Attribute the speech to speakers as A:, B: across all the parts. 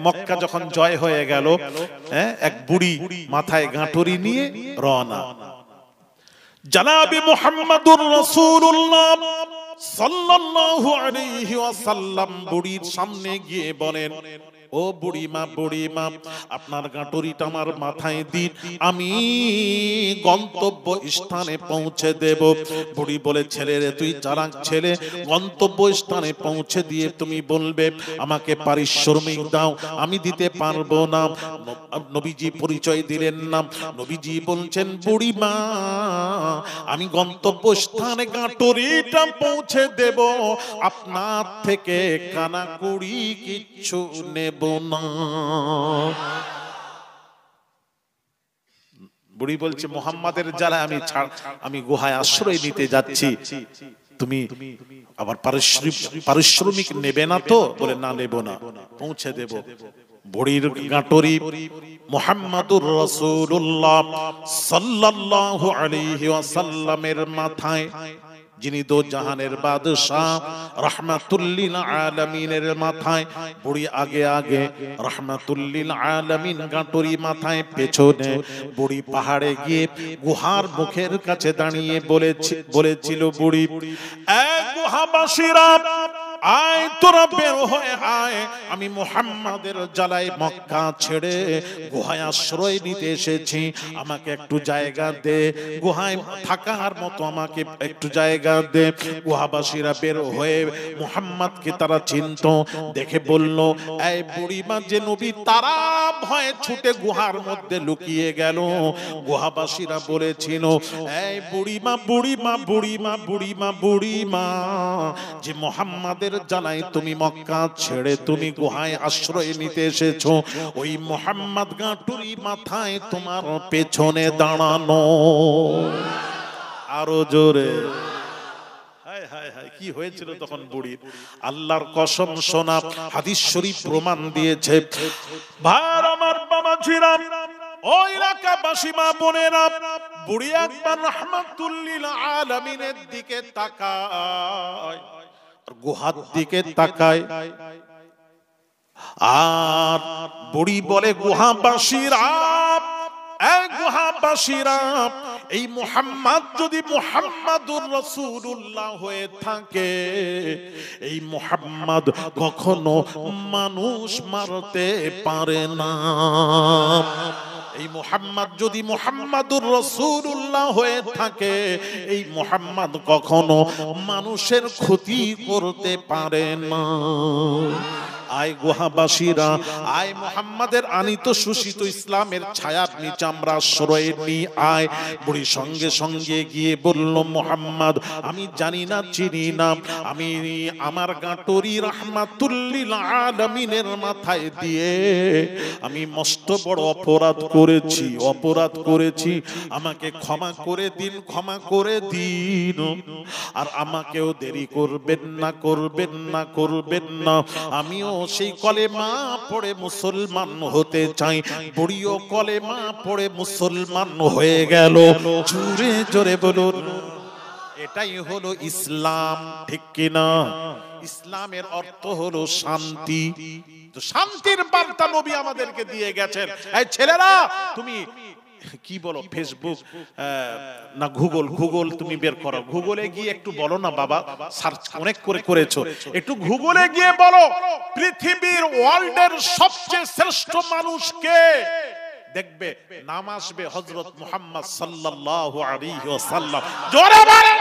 A: মক্কা যখন জয় হয়ে গেল, এক বুড়ি মাথায় গাঁটরি নিয়ে রওনা। জনাবে মুহাম্মদুর রাসূলুল্লাহ সাল্লাল্লাহু আলাইহি ওয়াসাল্লাম বুড়ির সামনে গিয়ে বলেন, ও বুড়িমা, বুড়িমা, আপনার গাঁটরিটা আমার মাথায় দিন, আমি গন্তব্য স্থানে পৌঁছে দেব। বুড়ি বলে, ছেলে রে, তুই চালাক ছেলে, গন্তব্য স্থানে পৌঁছে দিয়ে তুমি বলবে আমাকে পারিশ্রমিক দাও, আমি দিতে পারবো না। নবীজি পরিচয় দিলেন না। নবীজি বলছেন, বুড়িমা, আমি গন্তব্য স্থানে গাঁটরিটা পৌঁছে দেব, আপনার থেকে কানাকুড়ি কিচ্ছু নেব না। বুড়ি বলছে, মুহাম্মাদের জ্বালায় আমি গুহায় আশ্রয় নিতে যাচ্ছি, তুমি আবার পারিশ্রমিক নেবে না তো? বলে, না, নেব না, পৌঁছে দেব। বুড়ির গাঁটরি মুহাম্মদুর রাসূলুল্লাহ সাল্লাল্লাহু আলাইহি ওয়াসাল্লামের মাথায়, যিনি দো জাহানের বাদশাহ রাহমাতুল লিল আলামিনের মাথায়, বুড়ি আগে আগে, রাহমাতুল লিল আলামিন গাঁটরি মাথায় পেছনে। বুড়ি পাহাড়ে গিয়ে গুহার মুখের কাছে দাঁড়িয়ে বলেছিল, বুড়ি, এক গুহাবাসীরা, আয় তোরা বের হয়ে আয়, আমি মুহাম্মাদের জ্বালায় মক্কা ছেড়ে গুহায় আশ্রয় নিতে এসেছি, আমাকে একটু জায়গা দে, গুহায় থাকার মতো আমাকে একটু জায়গা দে। গুহাবাসীরা বের হয়ে মুহাম্মাদকে তারা চিনত, দেখে বলল, এই বুড়িমা যে নবী, তারা ভয়ে ছুটে গুহার মধ্যে লুকিয়ে গেল। গুহাবাসীরা বলেছিল, এই বুড়িমা, বুড়িমা, বুড়িমা, বুড়িমা, বুড়িমা, যে মুহাম্মাদের জানাই তুমি মক্কা ছেড়ে তুমি গুহায় আশ্রয় নিতে এসেছো, ওই মুহাম্মদ গাঁটরি মাথায় তোমার পেছনে দাঁড়ানো। আরো জোরে। হায় হায় হায়, কি হয়েছিল তখন বুড়ির? আল্লাহর কসম, শোনা হাদিস শরীফ প্রমাণ দিয়েছে। ভাই আমার, বাবাজিরা, ওই এলাকাবাসী মা বোনেরা, বুড়ি একবার রাহমাতুল লিল আলামিনের দিকে তাকায়, গুহার দিকে তাকায়, আর বুড়ি বলে, গুহাবাসীরা, গুহাবাসীরা, এই মুহাম্মদ যদি মুহাম্মাদুর রাসূলুল্লাহ হয়ে থাকে, এই মুহাম্মদ কখনো মানুষ মারতে পারে না। এই মুহাম্মদ যদি মুহাম্মাদুর রাসূলুল্লাহ হয়ে থাকে, এই মুহাম্মদ কখনো মানুষের ক্ষতি করতে পারে না। আয় গুহাবাসীরা, আয় মুহাম্মাদের আনিত সুশীত ইসলামের ছায়ার নিচে আমরা আশ্রয় নিই, আয়। বুড়ি সঙ্গে সঙ্গে গিয়ে বলল, মুহাম্মদ, আমি জানি না, চিনি না, আমি আমার গাঁটরি রাহমাতুল লিল আলামিনের মাথায় দিয়ে আমি মস্ত বড় অপরাধ করেছি, আমাকে ক্ষমা করে দিন, ক্ষমা করে দিন, আর আমাকেও দেরি করবেন না, করবেন না, করবেন না। আমিও সেই কলেমা পড়ে মুসলমান হতে চাই। বুড়িও কলেমা পড়ে মুসলমান হয়ে গেল। জোরে জোরে বলুন, এটাই হলো ইসলাম, ঠিক কিনা? ইসলামের অর্থ হলো শান্তি। তো শান্তির বার্তা নবী আমাদেরকে দিয়ে গেছেন। এই ছেলেরা, তুমি কি বলো, ফেসবুক না গুগল তুমি বের করো, গুগলে গিয়ে একটু বলো না বাবা, সার্চ অনেক করে করেছো, একটু গুগলে গিয়ে বলো পৃথিবীর ওয়ার্ল্ডের সবচেয়ে শ্রেষ্ঠ মানুষ কে, দেখবে নাম আসবে হযরত মুহাম্মদ সাল্লাল্লাহু আলাইহি ওয়াসাল্লাম। জোরে বলো।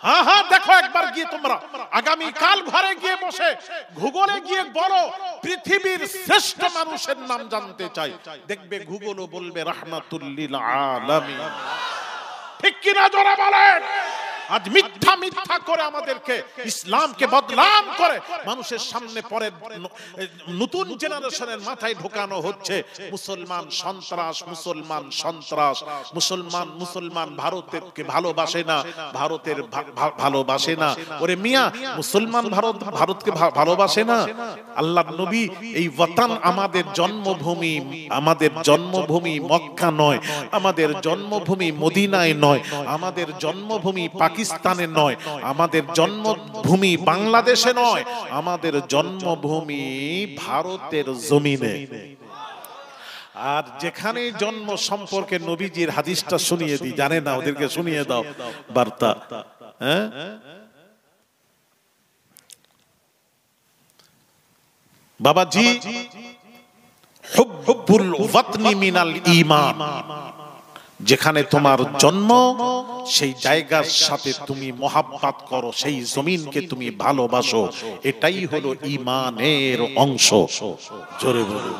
A: হ্যাঁ হ্যাঁ, দেখো একবার গিয়ে তোমরা, আগামী কাল ঘরে গিয়ে বসে গুগলে গিয়ে বলো পৃথিবীর শ্রেষ্ঠ মানুষের নাম জানতে চাই, দেখবে গুগলও বলবে রাহমাতুল লিল আলামিন। ঠিক কিনা? জোরে বলেন। আজ মিথ্যা মিথ্যা করে আমাদেরকে ইসলামকে বদনাম করে মানুষের সামনে পরে নতুন জেনারেশনের মাথায় ঢোকানো হচ্ছে মুসলমান সন্ত্রাস, মুসলমান সন্ত্রাস, মুসলমান ভারতকে ভালোবাসে না, ভারতের ভালোবাসে না। ওরে মিয়া, মুসলমান ভারতকে ভালোবাসে না। আল্লাহর নবী, এই ওয়াতান আমাদের জন্মভূমি মক্কা নয়, আমাদের জন্মভূমি মদিনায় নয়, আমাদের জন্মভূমি পাকিস্তানে পাকিস্তানে নয়, আমাদের জন্মভূমি বাংলাদেশে নয়, আমাদের জন্মভূমি ভারতের জমিনে। আর যেখানে জন্ম সম্পর্কে নবীজির হাদিসটা শুনিয়ে দিই, জানে না, ওদেরকে শুনিয়ে দাও বার্তা। হ্যাঁ, বাবাজি, হুব্বুল ওয়াতনি মিনাল ঈমান, যেখানে তোমার জন্ম সেই জায়গার সাথে তুমি মহাব্বত করো, সেই জমিনকে তুমি ভালোবাসো, এটাই হলো ঈমানের অংশ। জোরে বলো,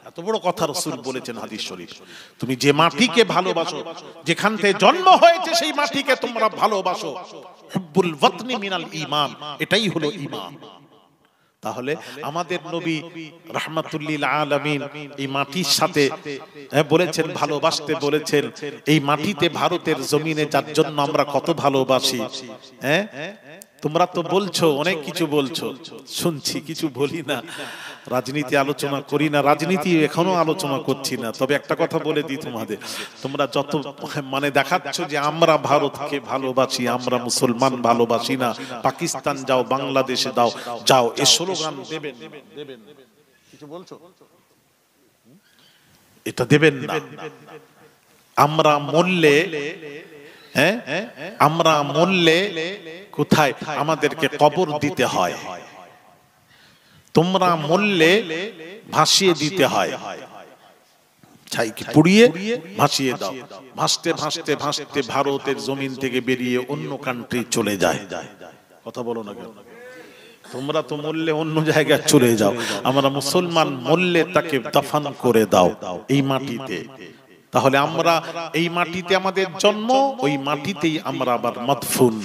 A: এত বড় কথা রাসূল বলেছেন হাদিস শরীফ। তুমি যে মাটিকে ভালোবাসো, যেখান থেকে জন্ম হয়েছে সেই মাটিকে তোমরা ভালোবাসো, হুব্বুল ওয়াতনি মিনাল ঈমান, এটাই হলো ঈমান। তাহলে আমাদের নবী রাহমাতুল্লিল আলামিন এই মাটির সাথে বলেছেন, ভালোবাসতে বলেছেন। এই মাটিতে ভারতের জমিনে যার জন্য আমরা কত ভালোবাসি। হ্যাঁ, তোমরা তো বলছো, অনেক কিছু বলছো, শুনছি, কিছু বলি না, রাজনীতি আলোচনা করি না, রাজনীতি এখনো আলোচনা করছি না। তবে একটা কথা বলে দিই তোমাদের, তোমরা যত মানে দেখাচ্ছ যে আমরা ভারতকে ভালোবাসি, আমরা মুসলমান ভালোবাসি না, পাকিস্তান যাও, বাংলাদেশে দাও, যাও, এ স্লোগান দেবেন, কিছু বলছো, এটা দেবেন না। আমরা মরলে, হ্যাঁ, আমরা মরলে কোথায় আমাদেরকে কবর দিতে হয়, তোমরা মরলে ভাসিয়ে দিতে হয়, ছাইকে পুড়িয়ে ভাসিয়ে দাও। ভাসতে ভাসতে ভাসতে ভারতের জমিন থেকে বেরিয়ে অন্য কান্ট্রি চলে যায়। কথা বলো না কেন? তোমরা তো মরলে অন্য জায়গায় চলে যাও, আমরা মুসলমান মরলে তাকে দাফন করে দাও এই মাটিতে। তাহলে আমরা এই মাটিতে আমাদের জন্ম, ওই মাটিতেই আমরা আবার মাদফুন,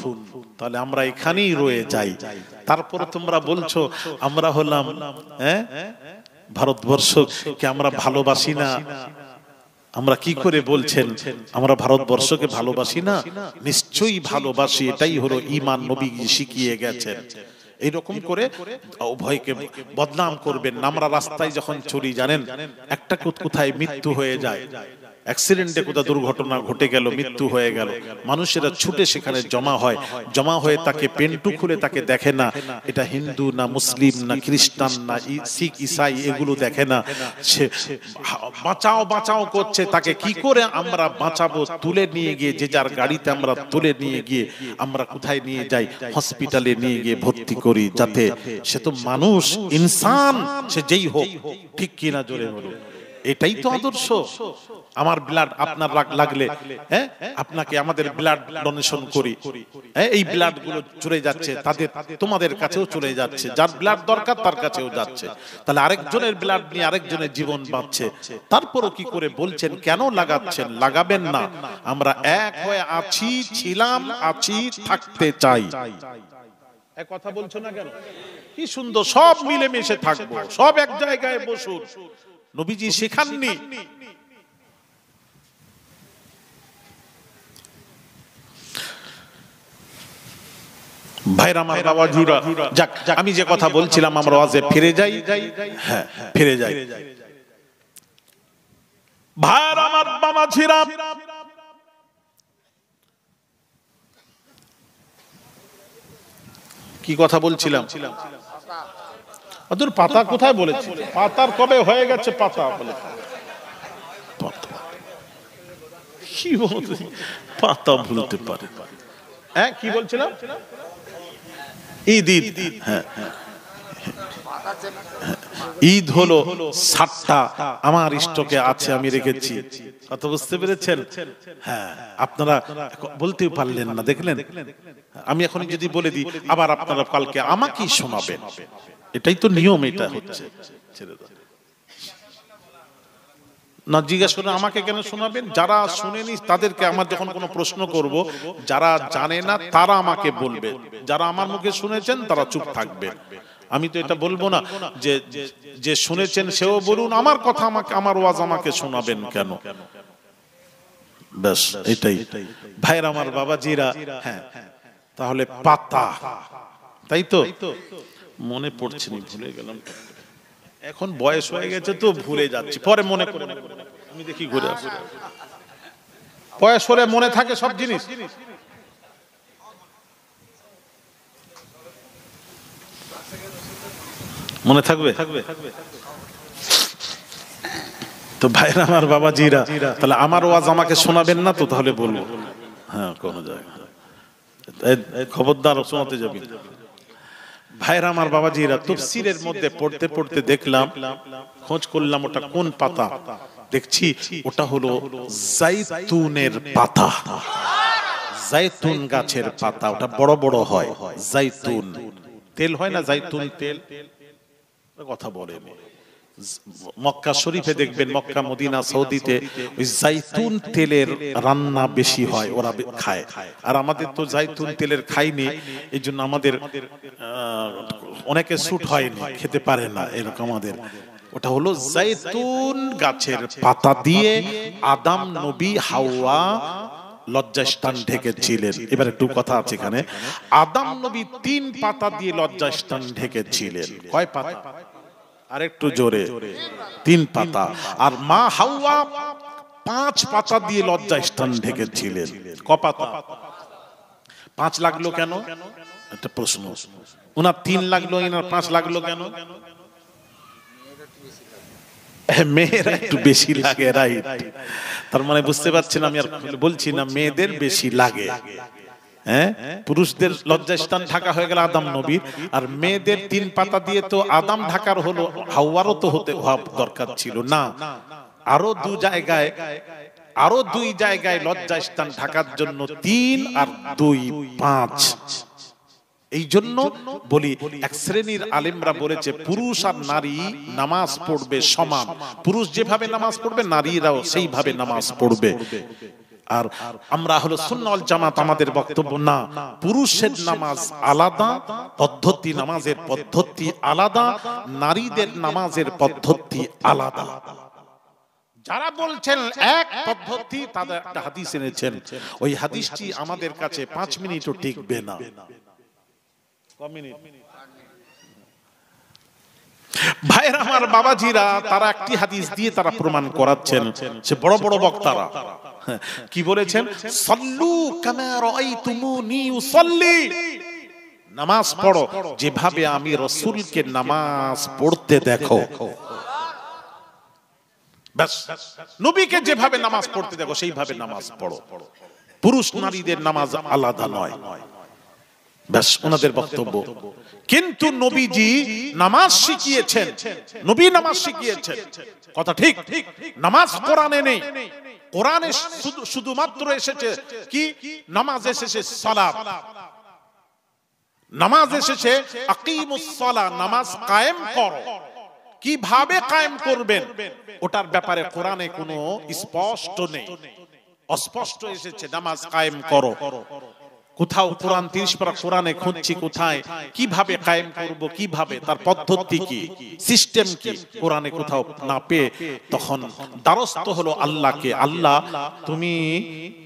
A: তাহলে আমরা এখানেই রয়ে যাই। তারপরে তোমরা বলছো আমরা হলাম, হ্যাঁ, ভারতবর্ষকে আমরা ভালোবাসি না। আমরা কি করে বলছেন আমরা ভারতবর্ষকে ভালোবাসি না? নিশ্চয়ই ভালোবাসি, এটাই হলো ঈমান, নবী শিখিয়ে গেছেন। এইরকম করে উভয়কে বদনাম করবেন না। আমরা রাস্তায় যখন চলি, জানেন, একটা কোথায় মৃত্যু হয়ে যায়, অ্যাক্সিডেন্টে কোথাও দুর্ঘটনা ঘটে গেল, মৃত্যু হয়ে গেল, মানুষেরা ছুটে সেখানে জমা হয়, জমা হয়ে তাকে পেন্টু খুলে তাকে দেখে না এটা হিন্দু না মুসলিম না খ্রিস্টান না শিখ ইসাই, এগুলো দেখে না, সে বাঁচাও বাঁচাও করছে। তাকে কি করে আমরা বাঁচাবো? তুলে নিয়ে গিয়ে যে যার গাড়িতে আমরা তুলে নিয়ে গিয়ে আমরা কোথায় নিয়ে যাই? হসপিটালে নিয়ে গিয়ে ভর্তি করি, যাতে সে তো মানুষ, ইনসান, সে যেই হোক। ঠিক কিনা? জোরে বলুন। এটাই তো আদর্শ। আমার ব্লাড আপনার লাগলে, হ্যাঁ, আপনাকে আমাদের ব্লাড ডোনেশন করি, হ্যাঁ, এই ব্লাড গুলো চলে যাচ্ছে তাদের, তোমাদের কাছেও চলে যাচ্ছে, যার ব্লাড দরকার তার কাছেও যাচ্ছে। তাহলে আরেকজনের ব্লাড নিয়ে আরেকজনের জীবন বাঁচছে। তারপরও কি করে বলছেন কেন লাগাচ্ছেন? লাগাবেন না। আমরা এক হয়ে আছি, ছিলাম, আছি, থাকতে চাই। এক কথা বলছো না কেন? কি সুন্দর, সব মিলেমিশে থাকবো, সব এক জায়গায় বসুন। নবীজি শেখাননি। ভাইরা আমার, বাবাজিরা, যাক, আমি যে কথা বলছিলাম, আমরা ওয়াজে ফিরে যাই। হ্যাঁ, ফিরে যাই। ভাইরা আমার, বাবাজিরা, কি কথা বলছিলাম? ওদের পাতা কোথায় বলেছি? পাতার কবে হয়ে গেছে পাতা বলে? কি বলতে পাতা ভুলতে পারে? হ্যাঁ, কি বলছিলাম? ঈদ, ঈদ, হ্যাঁ, ঈদ হলো 7টা আমার স্টকে আছে, আমি রেখেছি। কথা বুঝতে পেরেছেন? হ্যাঁ, আপনারা বলতেও পারলেন না, দেখলেন? আমি এখন যদি বলে দিই, আবার আপনারা কালকে আমাকেই শোনাবেন, এটাই তো নিয়ম, এটা হচ্ছে। না, জিজ্ঞাসা করে আমাকে কেন শোনাবেন? যারা শুনেনি তাদেরকে আমার যখন কোনো প্রশ্ন করব, যারা জানে না তারা আমাকে বলবে, যারা আমার মুখে শুনেছেন তারা চুপ থাকবে। আমি তো এটা বলবো না যে যে শুনেছেন সেও বলুন, আমার কথা আমাকে, আমার ওয়াজ আমাকে শোনাবেন কেন? ব্যাস এটাই। ভাইরা আমার, বাবাজিরা, হ্যাঁ, তাহলে পাতা, তাই তো? মনে পড়ছে না, ভুলে গেলাম। এখন বয়স হয়ে গেছে তো ভুলে যাচ্ছি, পরে মনে করে আমি দেখি ঘুরে আসি। বয়স হলে মনে থাকে সব জিনিস। মনে থাকবে? তো ভাইরা আমার বাবাজিরা, তাহলে আমার ওয়াজ আমাকে শোনাবেন না তো? তাহলে বলবো হ্যাঁ কোনো জায়গা খবরদার শোনাতে যাবি। ভাইরা আমার বাবাজিরা, তাফসীরের মধ্যে পড়তে পড়তে দেখলাম, খোঁজ করলাম ওটা কোন পাতা, দেখছি ওটা হলো জাইতুনের পাতা, জাইতুন গাছের পাতা। ওটা বড় বড় হয়, জাইতুন তেল হয় না, জাইতুন তেল কথা বলেন। মক্কা শরীফে দেখবেন, মক্কা মদিনা সৌদিতে ওই জাইতুন তেলের রান্না বেশি হয়, ওরা খায়। আর আমাদের তো জাইতুন তেলের খাইনি, এই জন্য আমাদের অনেকে স্যুট হয়নি, খেতে পারে না এরকম আমাদের। ওটা হলো জাইতুন গাছের পাতা দিয়ে আদম নবী হাওয়া লজ্জাস্থান ঢেকেছিলেন। এবার একটু কথা আছে এখানে, আদম নবী 3 পাতা দিয়ে লজ্জাস্থান ঢেকেছিলেন। কয় পাতা? আর একটু জোরে। 3 পাতা। আর মা হাওয়া 5 পাতা দিয়ে লজ্জাস্থান ঢেকেছিলেন। ক পাতা? 5 লাগলো কেন? একটা প্রশ্ন। ওনার 3 লাগলো, এনার 5 লাগলো কেন? মেয়েরা একটু বেশি লাগে, রাইট। তার মানে বুঝতে পারছেন, আমি আর বলছি না মেয়েদের বেশি লাগে। হ্যাঁ, পুরুষদের লজ্জাস্থান ঢাকা হয়ে গেল আদম নবীর, আর মেয়েদের 3 পাতা দিয়ে তো আদম ঢাকার হলো, হাওয়ারও তো হতে দরকার ছিল না। আরো 2 জায়গায় লজ্জাস্থান ঢাকার জন্য 3 আর 2 5। এই জন্য বলি, এক শ্রেণীর আলেমরা বলেছে পুরুষ আর নারী নামাজ পড়বে সমান। পুরুষ যেভাবে নামাজ পড়বে নারীরাও সেইভাবে নামাজ পড়বে। আর আমরা হলো সুন্নাহ ওয়াল জামাত, আমাদের বক্তব্য না, পুরুষের নামাজ আলাদা পদ্ধতি, নামাজের পদ্ধতি আলাদা, নারীদের নামাজের পদ্ধতি আলাদা। যারা বলছেন এক পদ্ধতি, তাদের একটা হাদিস এনেছেন, ওই হাদিসটি আমাদের কাছে 5 মিনিটও টিকবে না। ভাইরা আমার বাবাজিরা, তারা একটি হাদিস দিয়ে তারা প্রমাণ করাচ্ছেন, সে বড় বড় বক্তারা কি বলেছেন, সাল্লু কামা রাআইতুমুনি উসাল্লি, নামাজ পড়ো যেভাবে আমি রাসূলকে নামাজ পড়তে দেখো। বাস, নবীকে যেভাবে নামাজ পড়তে দেখো সেইভাবে নামাজ পড়ো। পুরুষ নারীদের নামাজ আলাদা নয়, ব্যাস ওনাদের বক্তব্য। কিন্তু নবীজি নামাজ শিখিয়েছেন, নবী নামাজ শিখিয়েছেন, কথা ঠিক। নামাজ কোরআনে নেই, কোরআনে শুধুমাত্র এসেছে কি? নামাজ এসেছে সালাত, নামাজ এসেছে আকিমুস সালাহ, নামাজ কায়েম করো। কিভাবে কায়েম করবেন ওটার ব্যাপারে কোরআনে কোনো স্পষ্ট নেই, অস্পষ্ট এসেছে নামাজ কায়েম করো। কোথাও কোরআন 30 পারা কোরআনে খুঁজছি, কোথায় কিভাবে কায়েম করব, কিভাবে তার পদ্ধতি কি, সিস্টেম কি, কোরআনে কোথাও না পেয়ে তখন দ্বারস্থ হলো আল্লাহকে। আল্লাহ,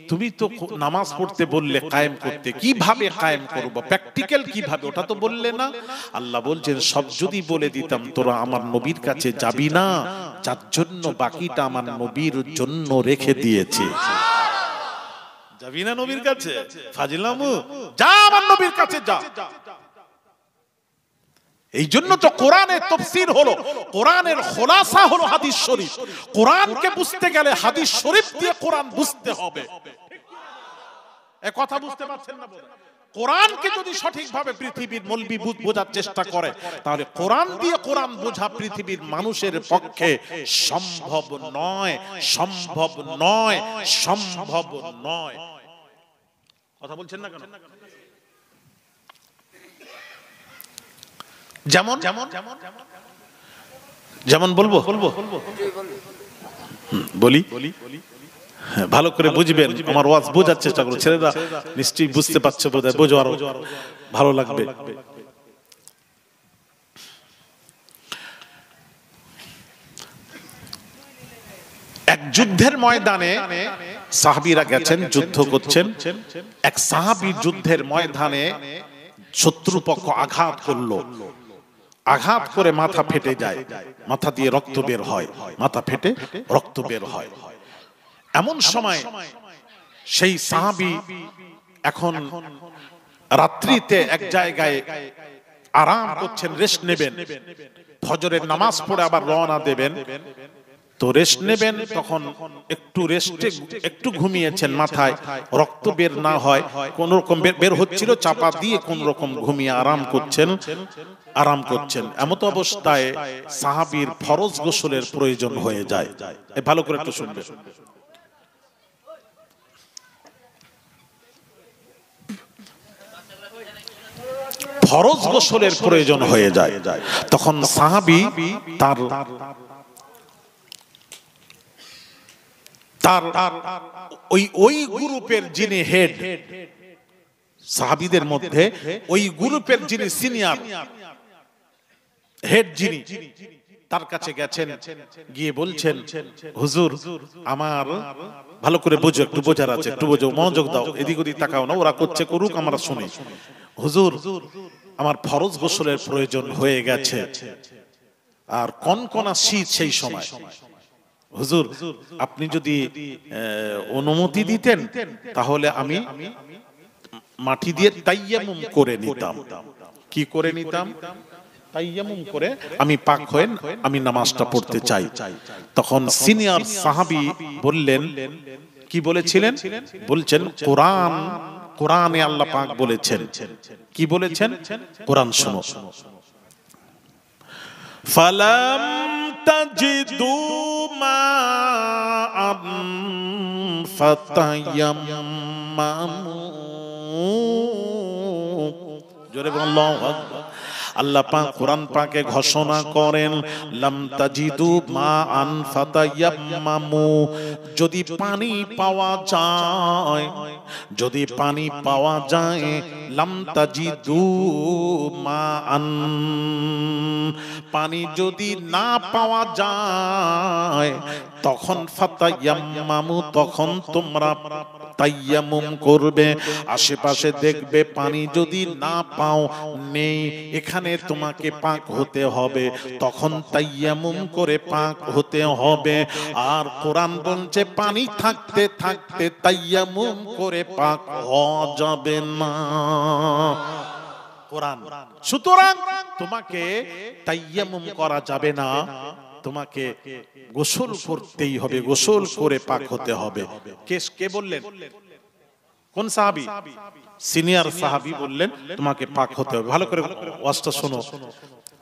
A: তুমি তো নামাজ পড়তে বললে কায়েম করতে, কিভাবে কায়েম করব, প্র্যাকটিক্যাল কিভাবে, ওটা তো বললে না। আল্লাহ বলছেন, সব যদি বলে দিতাম তোরা আমার নবীর কাছে যাবি না, যার জন্য বাকিটা আমার নবীর জন্য রেখে দিয়েছে। যাবি না নবীর কাছে? ফাজিলামু, যা আমার নবীর কাছে যা। এই জন্য তো কোরআনের তাফসীর হলো, কোরআনের খোলাসা হলো হাদিস শরীফ। কোরআনকে বুঝতে গেলে হাদিস শরীফ দিয়ে কোরআন বুঝতে হবে। এই কথা বুঝতে পারছেন না? কোরআনকে যদি সঠিকভাবে পৃথিবীর মৌলবি বোঝার চেষ্টা করে, তাহলে কোরআন দিয়ে কোরআন বোঝা পৃথিবীর মানুষের পক্ষে সম্ভব নয়, সম্ভব নয়, সম্ভব নয়। কথা বলছেন না কেন? যেমন যেমন যেমন বলবো বলি, ভালো করে বুঝবেন, আমার ওয়াজ বোঝার চেষ্টা করো। ছেলেরা নিশ্চয়ই বুঝতে পারছে, বোধহয় বোঝো, আরো ভালো লাগবে। এক যুদ্ধের ময়দানে সাহাবীরা গেছেন, যুদ্ধ করছেন। এক সাহাবী যুদ্ধের ময়দানে শত্রুপক্ষ আঘাত করলো, আঘাত করে মাথা ফেটে যায়, মাথা দিয়ে রক্ত বের হয়, মাথা ফেটে রক্ত বের হয়। এমন সময় সেই সাহাবী এখন রাত্রিতে এক জায়গায় আরাম করছেন, রেস্ট নেবেন, ফজরের নামাজ পড়ে আবার রওনা দেবেন, তো রেস্ট নেবেন, তখন একটু রেস্টে একটু ঘুমিয়েছেন, মাথায় রক্ত বের না হয়, কোন রকম বের হচ্ছিল, চাপা দিয়ে কোন রকম ঘুমিয়ে আরাম করছেন, এমত অবস্থায় সাহাবীর ফরজ গোসলের প্রয়োজন হয়ে যায়। ভালো করে একটু শুনবেন। ফরজ গোসলের প্রয়োজন হয়ে যায়, তখন সাহাবী তার ওই গ্রুপের যিনি হেড, সাহাবীদের মধ্যে ওই গ্রুপের যিনি সিনিয়র হেড, যিনি, তার কাছে গেছেন, গিয়ে বলছেন, হুজুর আমার, ভালো করে বোঝো, একটু বোঝার আছে, একটু বোঝো, মনোযোগ দাও, এদিক ওদিক তাকাও না, ওরা করছে করুক, আমরা শুনি। হুজুর আমার ফরজ গোসলের প্রয়োজন হয়ে গেছে, আর কনকনা শীত সেই সময়, হুজুর আপনি যদি অনুমতি দিতেন তাহলে আমি মাটি দিয়ে তাইয়াম্মুম করে নিতাম। কি করে নিতাম? তাইয়াম্মুম করে আমি পাক হয়ে আমি নামাজটা পড়তে চাই। তখন সিনিয়র সাহাবী বললেন, কি বলেছিলেন? বলছেন কোরআনে আল্লাহ পাক বলেছেন, কি বলেছেন? কোরআন শোনো। ফালাম তাজিদু মা'আন ফাতায়াম্মামু, জোরে বলুন আল্লাহু আকবার। আল্লাহ পাক কোরআন পাকে ঘোষণা করেন, লাম তাজিদু মা'আন ফাতায়াম্মামু, যদি পানি পাওয়া যায়, যদি পানি পাওয়া যায়, লাম তাজিদু মা'আন, পানি যদি না পাওয়া যায়, তখন ফাতায়াম্মামু, তখন তোমরা তাইয়াম্মুম করবে। আশেপাশে দেখবে পানি যদি না পাও, নেই, এখানে তোমাকে পাক হতে হবে, তখন তাইয়াম্মুম করে পাক হতে হবে। আর কোরআন বলছে পানি থাকতে থাকতে তাইয়াম্মুম করে পাক হওয়া যাবে না। কোরআন, সুতরাং তোমাকে তাইয়াম্মুম করা যাবে না, তোমাকে গোসল করতেই হবে, গোসল করে পাক হতে হবে। কে বললেন? কোন সাহাবী? সিনিয়র সাহাবী বললেন তোমাকে পাক হতে হবে। ভালো করে ওয়াজটা শোনো,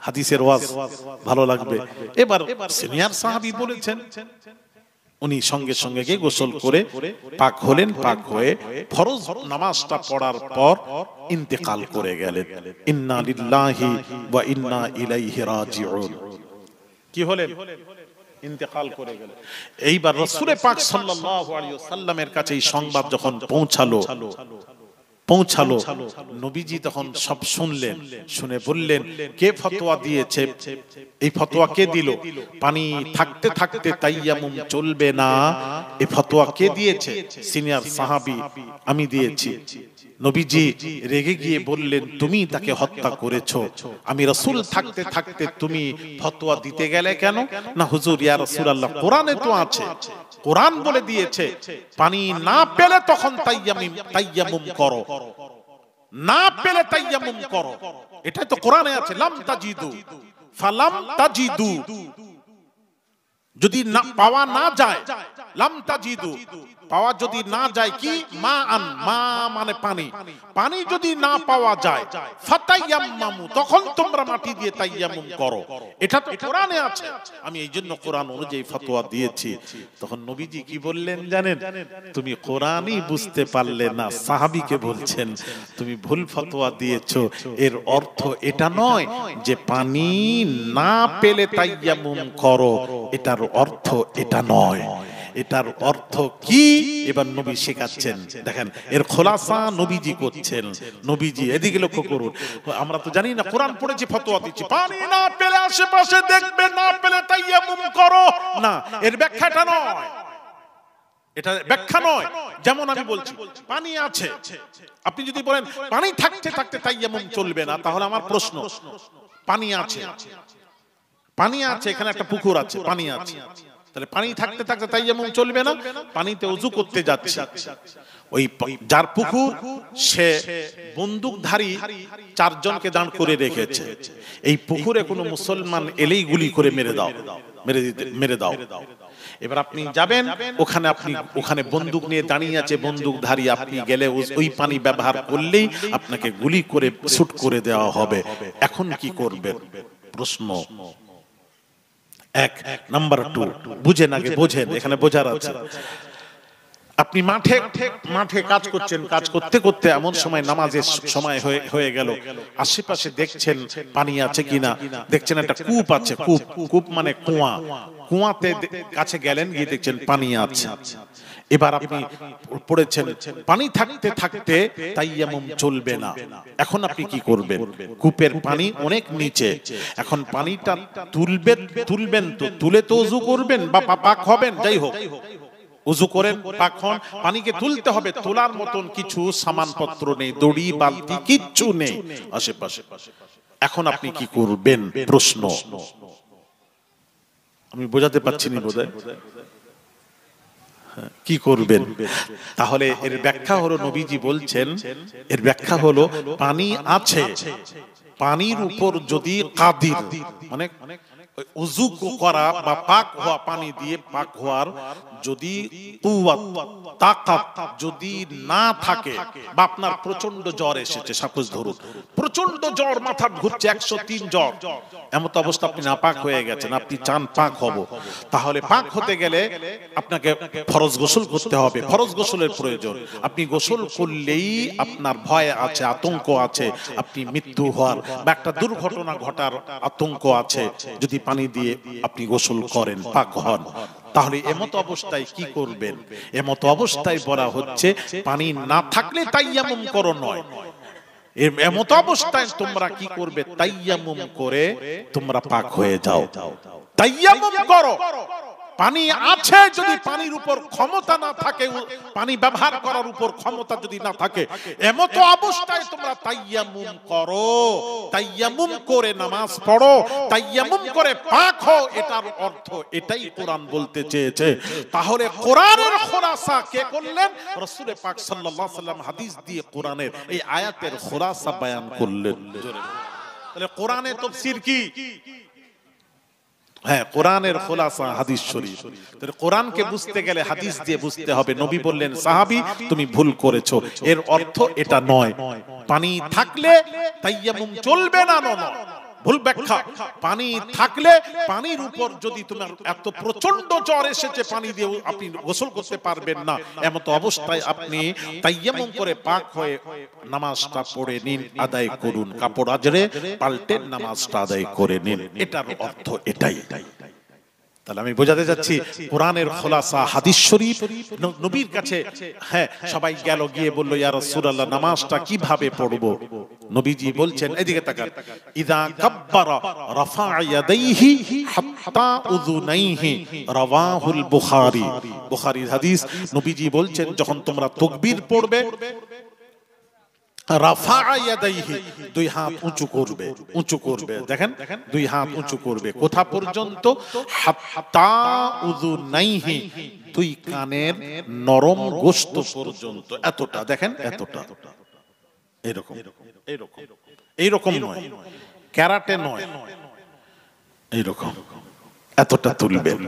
A: হাদিসের ওয়াজ ভালো লাগবে। এবার সিনিয়র সাহাবী বলেছেন, উনি সঙ্গে সঙ্গে গিয়ে গোসল করে পাক হলেন, পাক হয়ে ফরজ নামাজটা পড়ার পর ইন্তেকাল করে গেলেন। ইন্না লিল্লাহি ওয়া ইন্না ইলাইহি রাজিউন। কি হলেন? ইন্তেকাল করে গেলেন। এইবার রাসূল পাক সাল্লাল্লাহু আলাইহি ওয়াসাল্লামের কাছে এই সংবাদ যখন পৌঁছালো, নবীজি তখন সব শুনলেন, শুনে বললেন, কে ফতোয়া দিয়েছে? এই ফতোয়া কে দিল? পানি থাকতে থাকতে তাইয়াম্মুম চলবে না, এই ফতোয়া কে দিয়েছে? সিনিয়র সাহাবী, আমি দিয়েছি। নবীজি রেগে গিয়ে বললেন, তুমি তাকে হত্যা করেছো, আমি রাসূল থাকতে থাকতে তুমি ফতোয়া দিতে গেলে কেন? না হুজুর, ইয়া রাসূলুল্লাহ, কোরআনে তো আছে, কোরআন বলে দিয়েছে পানি না পেলে তখন তাইয়াম্মুম করো, না পেলে তাইয়াম্মুম করো, এটা তো কোরআনে আছে। লাম তাজিদু ফালাম তাজিদু, যদি না পাওয়া না যায়, লাম তাজিদু পাওয়া যদি না যায়, কি মা'আন, মা মানে পানি, পানি যদি না পাওয়া যায়, ফাতায়াম্মামু, তখন তোমরা মাটি দিয়ে তাইয়াম্মুম করো, এটা তো কোরআনে আছে, আমি এই জন্য কোরআন অনুযায়ী ফতোয়া দিয়েছি। তখন নবীজি কি বললেন জানেন? তুমি কোরআনই বুঝতে পারলে না, সাহাবীকে বলছেন তুমি ভুল ফতোয়া দিয়েছো, এর অর্থ এটা নয় যে পানি না পেলে তাইয়াম্মুম করো, এটার অর্থ এটা নয়। এটার অর্থ কি এবার নবী শেখাচ্ছেন, দেখেন এর খোলাসা নবীজি করছেন। নবীজি এদিকে লক্ষ্য করুন, আমরা তো জানি না, কোরআন পড়েছি ফতোয়া দিচ্ছি, পানি না পেলে আশেপাশে দেখবে, না পেলে তাইয়াম্মুম করো, না, এর ব্যাখ্যাটা নয়, এটা ব্যাখ্যা নয়। যেমন আমি বলছি পানি আছে, আপনি যদি বলেন পানি থাকতে থাকতে তাইয়াম্মুম চলবে না, তাহলে আমার প্রশ্ন, পানি আছে, পানি আছে, এখানে একটা পুকুর আছে, পানি আছে, তাহলে পানি থাকতে থাকতে তাইয়াম্মুম চলবে না, পানিতে ওযু করতে যাচ্ছে, ওই যার পুকুর সে বন্দুকধারী চারজনকে দাঁড় করে রেখেছে, এই পুকুরে কোনো মুসলমান এলেই গুলি করে মেরে দাও। এবার আপনি যাবেন ওখানে, ওখানে বন্দুক নিয়ে দাঁড়িয়ে আছে বন্দুকধারী, আপনি গেলে ওই পানি ব্যবহার করলেই আপনাকে গুলি করে শুট করে দেওয়া হবে। এখন কি করবেন? প্রশ্ন এক। নাম্বার 2, বুঝেন, আগে বোঝেন, এখানে বোঝার আছে। আপনি মাঠে কাজ করছেন, কাজ করতে করতে এমন সময় নামাজের সময় হয়ে গেল, আশেপাশে দেখছেন পানি আছে কিনা, দেখছেন একটা কূপ আছে, কূপ মানে কুয়া, কুয়াতে কাছে গেলেন, গিয়ে দেখছেন পানি আছে। এবার আপনি পড়েছেন, পানি থাকতে থাকতে তাইয়াম্মুম চলবে না। এখন আপনি কি করবেন? কূপের পানি অনেক নিচে, এখন পানিটা তুলবেন তো, তুলে তো ওযু করবেন বা পাক হবেন, যাই হোক ওযু করেন, পাক হন, পানিকে তুলতে হবে, তোলার মতন কিছু সামানপত্র নেই, দড়ি বালতি কিচ্ছু নেই আশেপাশে। এখন আপনি কি করবেন? প্রশ্ন। আমি বোঝাতে পারছি না বোধহয়। কি করবেন? তাহলে এর ব্যাখ্যা হলো, নবীজি বলছেন, এর ব্যাখ্যা হলো পানি আছে, পানির উপর যদি কাদির মানে ওযু করা বা পাক হওয়া, পানি দিয়ে পাক হওয়ার যদি কুওয়াত তাকাত যদি না থাকে, বা আপনার প্রচন্ড জ্বর এসেছে, সাপোজ ধরুন প্রচন্ড জ্বর, মাথা ঘুরছে 103 জ্বর, এমত অবস্থা আপনি নাপাক হয়ে গেছেন, আপনি চান পাক হব, তাহলে পাক হতে গেলে আপনাকে ফরজ গোসল করতে হবে, ফরজ গোসলের প্রয়োজন। আপনি গোসল করলেই আপনার ভয় আছে, আতঙ্ক আছে, আপনি মৃত্যু হওয়ার বা একটা দুর্ঘটনা ঘটার আতঙ্ক আছে, যদি পানি দিয়ে আপনি গোসল করেন, পাক হন, তাহলে এমত অবস্থায় কি করবেন? এমত অবস্থায় বলা হচ্ছে পানি না থাকলে তাইয়াম্মুম করো নয়, এমত অবস্থায় তোমরা কি করবে? তাইয়াম্মুম করে তোমরা পাক হয়ে যাও, তাইয়াম্মুম করো। পানি আছে, যদি পানির উপর ক্ষমতা না থাকে, পানি ব্যবহার করার উপর ক্ষমতা যদি না থাকে, এমত অবস্থায় তোমরা তাইয়াম্মুম করো, তাইয়াম্মুম করে নামাজ পড়ো, তাইয়াম্মুম করে পাক হও। এটার অর্থ এটাই কোরআন বলতে চেয়েছে। তাহলে কোরআনের খুলাসা কে করলেন? রাসূল পাক সাল্লাল্লাহু আলাইহি ওয়াসাল্লাম হাদিস দিয়ে কোরআনের এই আয়াতের খুলাসা বয়ান করলেন। তাহলে কোরআনের তাফসীর কি? হ্যাঁ, কোরআনের খুলাসা হাদিস শরীফ। তাহলে কোরআনকে বুঝতে গেলে হাদিস দিয়ে বুঝতে হবে। নবী বললেন, সাহাবী তুমি ভুল করেছো, এর অর্থ এটা নয় পানি থাকলে তাইয়াম্মুম চলবে না, না, ভুল ব্যাখ্যা। পানি থাকলে, পানির উপর যদি তোমার এত প্রচন্ড জ্বর এসেছে, পানি দিয়ে আপনি গোসল করতে পারবেন না, এমত অবস্থায় আপনি তাইয়াম্মুম করে পাক হয়ে নামাজটা পড়ে নিন, আদায় করুন, কাপড় আজরে পাল্টে নামাজটা আদায় করে নিন। এটার অর্থ এটাই। তাহলে আমি বোঝাতে যাচ্ছি কোরআনের খুলাসা হাদিস শরীফ। নবীর কাছে হ্যাঁ সবাই গেল, গিয়ে বলল, ইয়া রাসূলুল্লাহ নামাজটা কিভাবে পড়ব? নবীজি বলছেন, এদিকে তাকান, ইযা কাব্বারা রাফা ইয়াদাইহি হাত্তা উযুনাইহি, রাওয়াহুল বুখারী। বুখারীর হাদিস। নবীজি বলছেন, যখন তোমরা তাকবীর পড়বে, রাফা ইয়াদাইহি, দুই হাত উঁচু করবে, উঁচু করবে, দেখেন দুই হাত উঁচু করবে, কোথা পর্যন্ত? হাত্তা উযুনাইহি, দুই কানের নরম গোশত পর্যন্ত, এতটা, দেখেন এতটা, এরকম এরকম এইরকম নয়, ক্যারাটে নয়, এইরকম এতটা তুলবেন।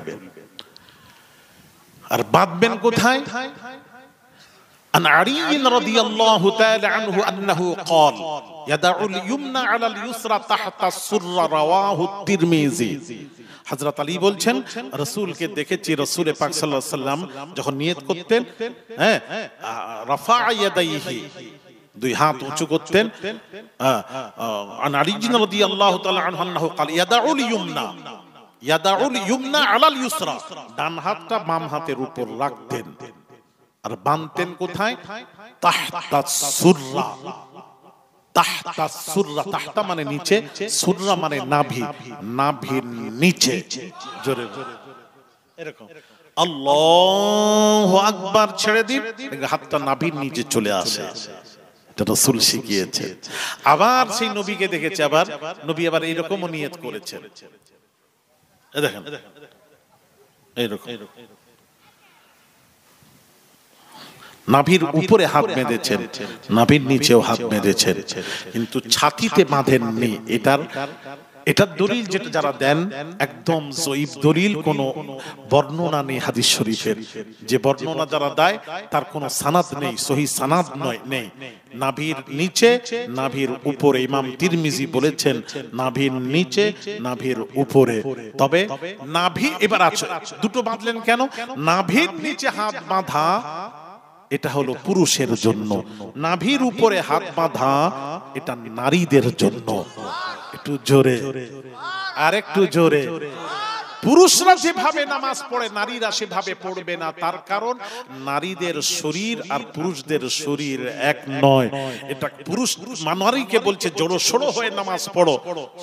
A: আর বাঁধবেন কোথায়? عن علي رضي الله تعالى عنه أنه قال يدع اليمنى على اليسرى تحت السرة رواه الترمذي। হযরত আলী বলছেন, রাসূলকে দেখেছি, রাসূল পাক সাল্লাল্লাহু আলাইহি ওয়াসাল্লাম যখন নিয়ত করতেন, হ্যাঁ, রাফা ইয়াদাইহি, দুই হাত উঁচু করতেন। عن علي رضي الله تعالى عنه أنه قال يدع اليمنى, ইয়াদাউল ইয়ুমনা আলাল ইউসরা, ডান হাতটা বাম হাতের উপর রাখতেন, আর বাঁধতেন কোথায়? তাহতা সুররা, তাহতা সুররা, তাহতা মানে নিচে, সুররা মানে নাভি, নাভির নিচে, জোরে এরকম আল্লাহু আকবার ছেড়ে দিন, হাতটা নাভির নিচে চলে আসে। এটা রাসূল শিখিয়েছে। আবার সেই নবীকে দেখেছে, আবার নবী আবার এরকমও নিয়ত করেছেন, দেখেন এরকম নাভির উপরে হাত বেঁধেছেন, নাভির নিচেও হাত বেঁধেছেন, কিন্তু ছাতিতে বাঁধেননি। এটার দলিল যেটা যারা দেন একদম জয়ীফ দলিল, কোন বর্ণনা নেই হাদিস শরীফের। যে বর্ণনা যারা দেয় তার কোনো সানাদ নেই, সহি সানাদ নেই। নাভির নিচে, নাভির উপরে। ইমাম তিরমিজি বলেছেন নাভির নিচে, নাভির উপরে। তবে নাভি এবার আছে, দুটো বাঁধলেন কেন? নাভির নিচে হাত বাঁধা এটা হলো পুরুষের জন্য, নাভির উপরে হাত বাঁধা এটা নারীদের জন্য। একটু জোরে, আর একটু জোরে। পুরুষরা যেভাবে নামাজ পড়ে নারীরা সেভাবে পড়বে না। তার কারণ নারীদের শরীর আর পুরুষদের শরীর এক নয়। এটা পুরুষ নারীকে বলছে জড়ো সড়ো হয়ে নামাজ পড়ো,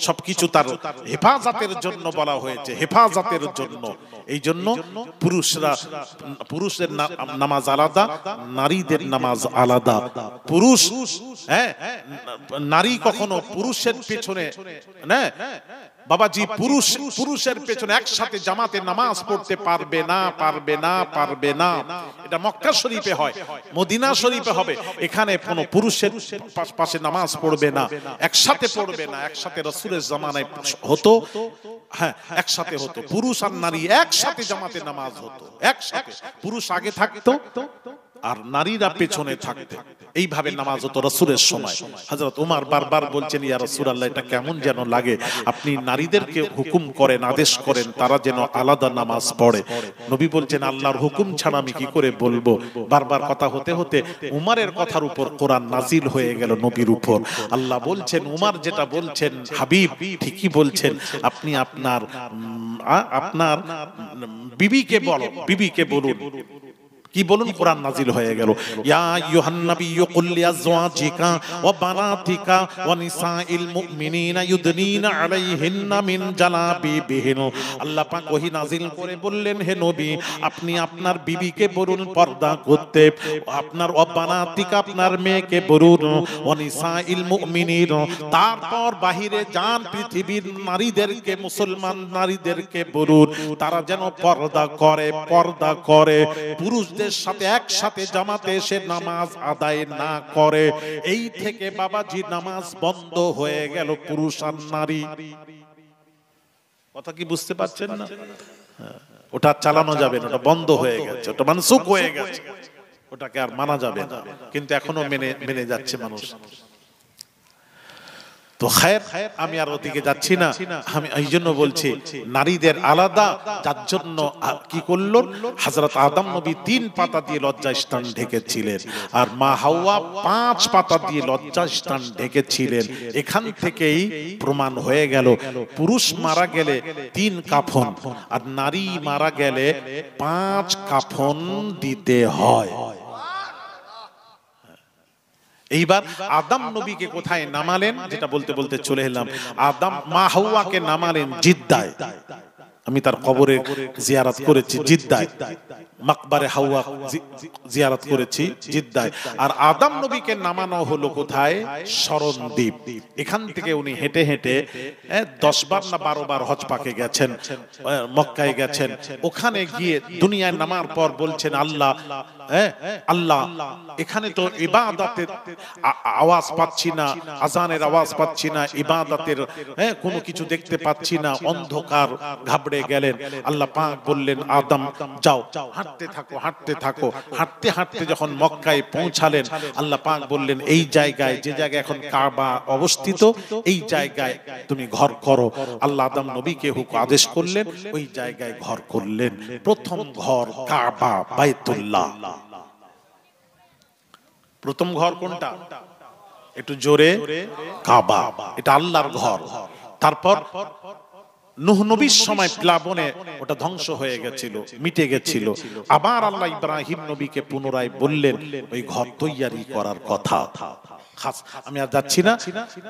A: সবকিছু তার হেফাজতের জন্য বলা হয়েছে, হেফাজতের জন্য। এই জন্য পুরুষদের নামাজ আলাদা, নারীদের নামাজ আলাদা। পুরুষ নারী কখনো পুরুষের পেছনে না বাবাজি, পুরুষের পেছনে একসাথে জামাতে নামাজ পড়তে পারবে না, পারবে না, পারবে না। এটা মক্কা শরীফে হয়, মদিনা শরীফে হবে। এখানে কোনো পুরুষের পাশে নামাজ পড়বে না, একসাথে পড়বে না। একসাথে রাসূলের জামানায় হতো, হ্যাঁ একসাথে হতো, পুরুষ আর নারী একসাথে জামাতে নামাজ হতো, একসাথে। পুরুষ আগে থাকতো আর নারীরা পেছনে থাকতে, এইভাবে নামাজ হতো রাসূলের সময়। হযরত ওমর বারবার বলছেন, ইয়া রাসূলুল্লাহ এটা কেমন যেন লাগে, আপনি নারীদেরকে হুকুম করেন, আদেশ করেন তারা যেন আলাদা নামাজ পড়ে। নবী বলছেন আল্লাহর হুকুম ছাড়া আমি কি করে বলবো। বারবার কথা হতে হতে উমরের কথার উপর কোরআন নাজিল হয়ে গেল নবীর উপর। আল্লাহ বলছেন উমর যেটা বলছেন হাবিব ঠিকই বলছেন, আপনি আপনার বিবিকে বলুন। কি বলুন? কোরআন নাজিল হয়ে গেল, ইয়া আইয়ুহান নাবিয়্যু কুল লিআজওয়াজিকা ওয়া বানাতিকা ওয়া নিসাইল মুমিনিনা ইউদনিনা আলাইহিন্না মিন জালাবিবিহিন। আল্লাহ পাক ওহী নাজিল করে বললেন, হে নবী আপনি আপনার বিবিকে বলুন পর্দা করতে, আপনার ওয়া বানাতিকা আপনার মেয়েকে বলুন, ওয়া নিসাইল মুমিনিন তারপর বাহিরে যান পৃথিবীর নারীদেরকে, মুসলমান নারীদেরকে বলুন তারা যেন পর্দা করে, পুরুষ সাথে একসাথে জামাতে এসে নামাজ আদায় না করে। এই থেকে বাবাজি নামাজ বন্ধ হয়ে গেল পুরুষ আর নারী। কথা কি বুঝতে পারছেন না? ওটা চালানো যাবে না, ওটা বন্ধ হয়ে গেছে, ওটা মানসুখ হয়ে গেছে, ওটাকে আর মানা যাবে না। কিন্তু এখনো মেনে যাচ্ছে মানুষ। তো খায়ের, আমি আর ওদিকে যাচ্ছি না। আমি এই জন্য বলছি নারীদের আলাদা, যার জন্য কি করল হযরত আদম নবী 3 পাতা দিয়ে লজ্জা স্থান ঢেকেছিলেন, আর মা হাওয়া 5 পাতা দিয়ে লজ্জা স্থান ঢেকেছিলেন। এখান থেকেই প্রমাণ হয়ে গেল পুরুষ মারা গেলে 3 কাফন আর নারী মারা গেলে 5 কাফন দিতে হয়। এইবার আদম নবীকে কোথায় নামালেন, যেটা বলতে বলতে চলে এলাম। আদম মা হাওয়াকে নামালেন জিদ্দায়। আমি তার কবরে জিয়ারত করেছি জিদ্দায়, মাকবারে হাওয়া জিয়ারত করেছি জিদ্দায়। আর আদম নবীকে নামানো হলো কোথায়? শরণদ্বীপ। এখান থেকে উনি হেঁটে হেঁটে 10 বার না 12 বার হজ পাকে গেছেন, মক্কায় গেছেন। ওখানে গিয়ে দুনিয়ায় নামার পর বলছেন আল্লাহ এখানে তো ইবাদতের আওয়াজ পাচ্ছি না, আজানের আওয়াজ পাচ্ছি না, ইবাদতের কোনো কিছু দেখতে পাচ্ছি না, অন্ধকার। ঘাবড়ে গেলেন। আল্লাহ পাক বললেন আদম যাও, হাঁটতে থাকো। হাঁটতে হাঁটতে যখন মক্কায় পৌঁছালেন, আল্লাহ পাক বললেন এই জায়গায়, যে জায়গায় এখন কাবা অবস্থিত, এই জায়গায় তুমি ঘর করো। আল্লাহ আদম নবীকে আদেশ করলেন, ওই জায়গায় ঘর করলেন। প্রথম ঘর কাবা, বাইতুল্লাহ। প্রথম ঘর কোনটা? একটু জোরে, কাবা। এটা আল্লাহর ঘর। তারপর নূহ নবীর সময় প্লাবনে ওটা ধ্বংস হয়ে গেছিল, মিটে গেছিল। আবার আল্লাহ ইব্রাহিম নবীকে পুনরায় বললেন ওই ঘর তৈয়ারি করার কথা। আমি আর যাচ্ছি না।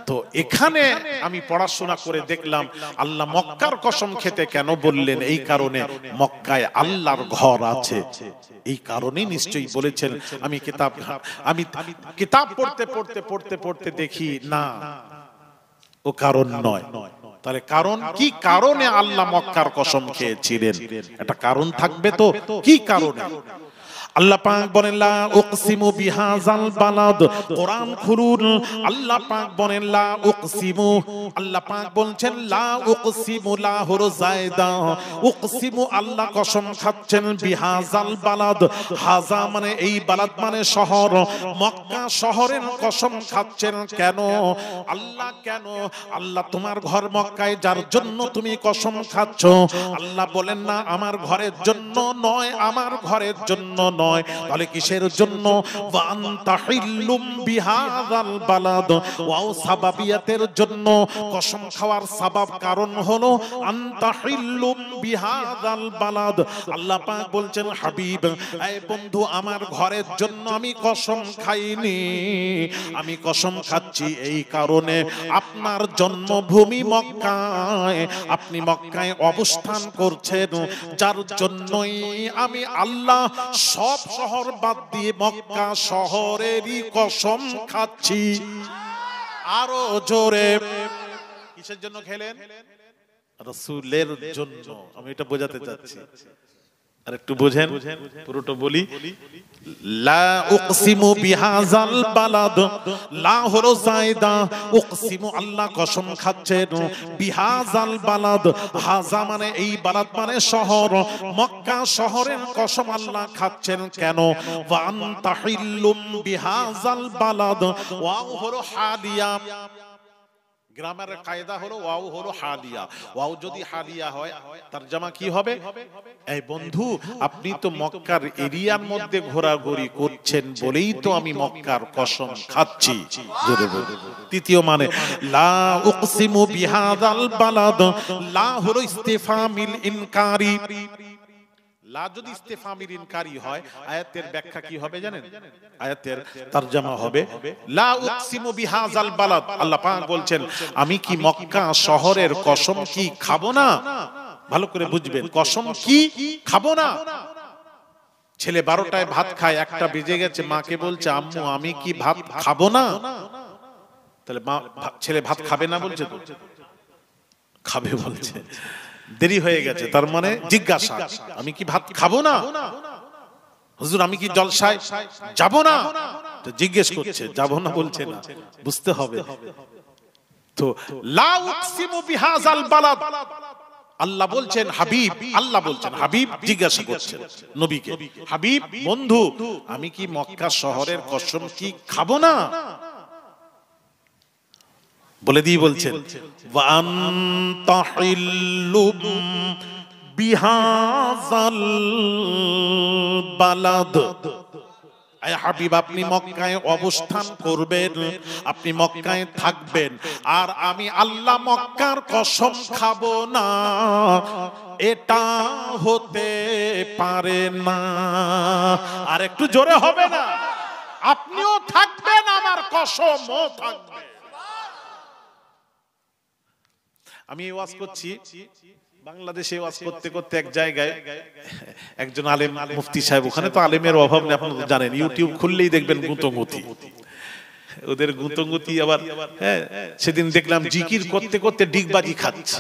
A: তো এখানে আমি পড়াশোনা করে দেখলাম আল্লাহ মক্কার কসম খেতে কেন বললেন, এই কারণে মক্কায় আল্লাহর ঘর আছে। এই কারণেই নিশ্চয়ই বলেছেন। আমি কিতাব পড়তে দেখি না, ও কারণ নয়। তাহলে কারণ কি কারণে আল্লাহ মক্কার কসম খেয়েছিলেন? একটা কারণ থাকবে তো, কি কারণে? আল্লাহ পাক বলেন লা উকসিমু বিহাযাল বালাদ, কোরআন খুলুন, আল্লাহ পাক বলেন লা উকসিমু, আল্লাহ পাক বলছেন লা উকসিমু লা হুর যায়দা, উকসিমু আল্লাহ কসম খাচ্ছেন বিহাযাল বালাদ, হাজা মানে এই, বালাদ মানে শহর, মক্কা শহরের কসম খাচ্ছেন কেন? আল্লাহ কেন? আল্লাহ তোমার ঘর মক্কায়, যার জন্য তুমি কসম খাচ্ছ, আল্লাহ বলেন না আমার ঘরের জন্য নয়, আমার ঘরের জন্য নয়, তাহলে কিসের জন্য? ওয়া আনতা হিল্লুম বিহাযাল বালাদ, ওয়াও সাবাবিয়াতের জন্য, কসম খাওয়ার সাবাব কারণ হলো আনতা হিল্লুম বিহাযাল বালাদ। আল্লাহ পাক বলছেন হাবিব, এই বন্ধু, আমার ঘরের জন্য আমি কসম খাইনি, আমি কসম খাচ্ছি এই কারণে আপনার জন্মভূমি মক্কায়, আপনি মক্কায় অবস্থান করছেন, যার জন্যই আমি আল্লাহ সব শহর বাদ দিয়ে মক্কা শহরেরই কসম খাচ্ছি। আরো জোরে, কিসের জন্য খেলেন? রাসূলের জন্য। আমি এটা বোঝাতে চাচ্ছি, আর একটু বোঝেন, পুরোটা বলি। লা উকসিমু বিহাযাল বালাদ, লা হলো যায়দা, উকসিমু আল্লাহ কসম খাচ্ছেন বিহাযাল বালাদ, হাজা মানে এই, বালাদ মানে শহর, মক্কা শহরের কসম আল্লাহ খাচ্ছেন কেন? ওয়া আনতা হিল্লুম বিহাযাল বালাদ, ওয়াও হলো হালিয়া, গ্রামারের কায়দা হলো ওয়াও হলো হালিয়া, ওয়াও যদি হালিয়া হয় তরজমা কি হবে? এই বন্ধু, আপনি তো মক্কার এরিয়ার মধ্যে ঘোরাঘুরি করছেন বলেই তো আমি মক্কার কসম খাচ্ছি। তৃতীয় মানে লা উকসিমু বিহাযাল বালাদ, লা হলো ইস্তিফামিল ইনকারি, লা যদি ইস্তিফামিল ইনকারি হয়, আয়াতের ব্যাখ্যা কি হবে জানেন? আয়াতের তরজমা হবে লা উকসিমু বিহাযাল বালাদ, আল্লাহ পাক বলছেন আমি কি মক্কা শহরের কসম কি খাবো না? ভালো করে বুঝবেন, কসম কি খাবো না? ছেলে 12টায় ভাত খায়, 1টা বেজে গেছে, মাকে বলছে আম্মু আমি কি ভাত খাবো না? তাহলে মা, ছেলে ভাত খাবে না বলছে তো? খাবে বলছে, দেরি হয়ে গেছে, তার মানে জিজ্ঞাসা, আমি কি ভাত খাবো না? হুজুর আমি কি জলসায় যাব না? তো জিজ্ঞেস করছে, যাব না বলছে না, বুঝতে হবে তো। লা উকসিমু বিহাযাল বালাদ, আল্লাহ বলছেন হাবিব, আল্লাহ বলছেন হাবিব জিজ্ঞাসা করছেন নবীকে, হাবিব বন্ধু আমি কি মক্কা শহরের কসম কি খাবো না? বলে দিয়ে বলছেন ওয়া আনতা হিল্লুম বিহাযাল বালাদ, আয় হাবিব আপনি মক্কায় অবস্থান করবেন, আপনি মক্কায় থাকবেন, আর আমি আল্লাহ মক্কার কসম খাবো না, এটা হতে পারে না। আর একটু জোরে হবে না? আপনিও থাকবেন, আমার কসমও থাকবে। আমি ওয়াজ করছি বাংলাদেশে, ওয়াজ করতে করতে এক জায়গায় একজন আলেম মুফতি সাহেব, ওখানে তো আলেমের অভাব নেই, আপনারা জানেন, ইউটিউব খুললেই দেখবেন গুঁতোগুঁতি, ওদের গুঁতোগুঁতি। আবার হ্যাঁ, সেদিন দেখলাম জিকির করতে করতে ডিগবাজি খাচ্ছে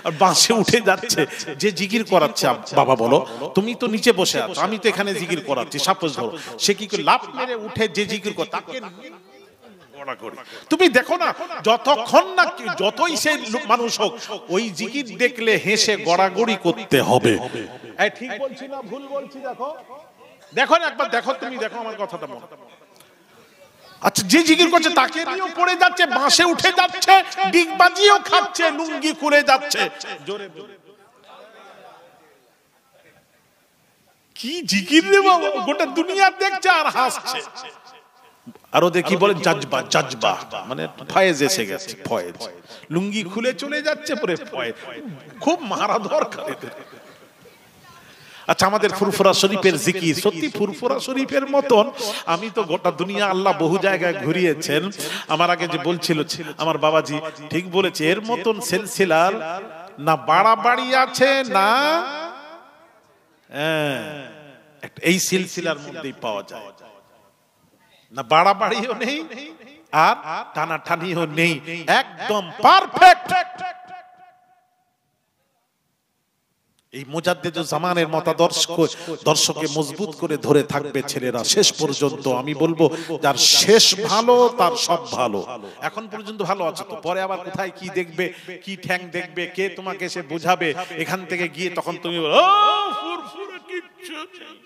A: আর বাঁশে উঠে যাচ্ছে, যে জিকির করাচ্ছে বাবা বলো তুমি তো নিচে বসে আছো, আমি তো এখানে জিকির করাচ্ছি, সাপোজ ধরো, সে কি করে লাফ মেরে উঠে যে জিকির করে তাকে তুমি দেখো না, যতক্ষণ না যতই সে মানুষ হোক, ওই জিকির দেখলে হেসে গড়াগড়ি করতে হবে। ঠিক বলছি না ভুল বলছি? দেখো দেখো একবার দেখো, তুমি দেখো আমার কথাটা মনে। আচ্ছা, যে জিকির করছে তাকে নিয়েও পড়ে যাচ্ছে, বাঁশে উঠে যাচ্ছে, ডিগবাজিও খাচ্ছে, লুঙ্গি খুলে যাচ্ছে, জোরে কি জিকির রে বাবা, গোটা দুনিয়া দেখছে আর হাসছে। আরো দেখি বলে জাজবা, জাজবা মানে ফয়েজ এসে গেছে, ফয়েজ, লুঙ্গি খুলে চলে যাচ্ছে পরে ফয়েজ, খুব মারা দরকার। আচ্ছা, আমাদের ফুরফুরা শরীফের জিকির সত্যি ফুরফুরা শরীফের মতন, আমি তো গোটা দুনিয়া আল্লাহ বহু জায়গায় ঘুরিয়েছেন, আমার আগে যে বলছিল আমার বাবাজি ঠিক বলেছে, এর মতন সিলসিলার না বাড়াবাড়ি আছে না, এই সিলসিলার মধ্যেই পাওয়া যায় না, বাড়াবাড়িও নেই আর টানাটানিও নেই, একদম পারফেক্ট এই মুজাদ্দিদুজ জামানের দর্শকে মজবুত করে ধরে থাকবে ছেলেরা শেষ পর্যন্ত। আমি বলবো যার শেষ ভালো তার সব ভালো। এখন পর্যন্ত ভালো আছে তো, পরে আবার কোথায় কি দেখবে, কি ঠ্যাং দেখবে, কে তোমাকে সে বুঝাবে, এখান থেকে গিয়ে তখন তুমি বলো ফুরফুরে কিচ্ছু নেই।